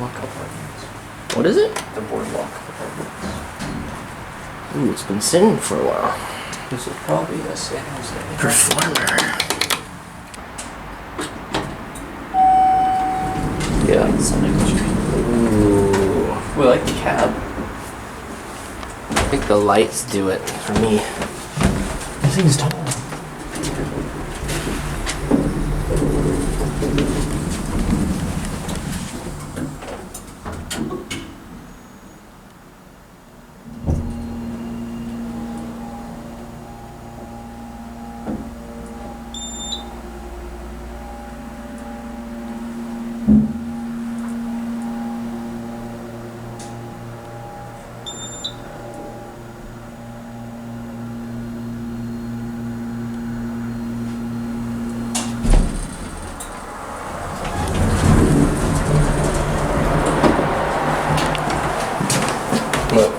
Boardwalk Apartments. What is it? The Boardwalk Apartments. Ooh, it's been sitting for a while. This is probably a San Jose. Performer. Yeah, it's something. Ooh. We like the cab. I think the lights do it for me. This thing's tall. Look.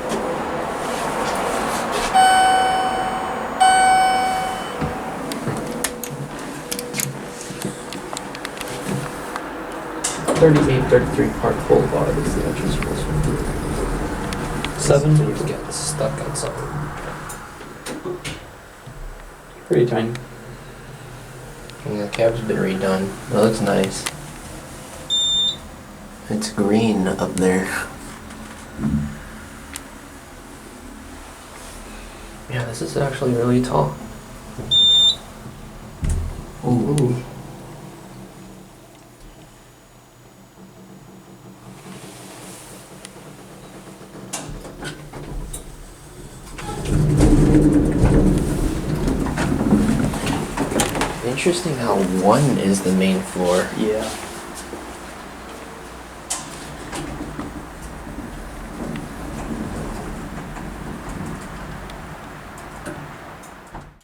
$38.33 Park Boulevard is the entrance for this one. 7. He's getting stuck outside. Pretty tiny. And the cab's been redone. It looks nice. It's green up there. Yeah, this is actually really tall. Ooh. Interesting how 1 is the main floor. Yeah.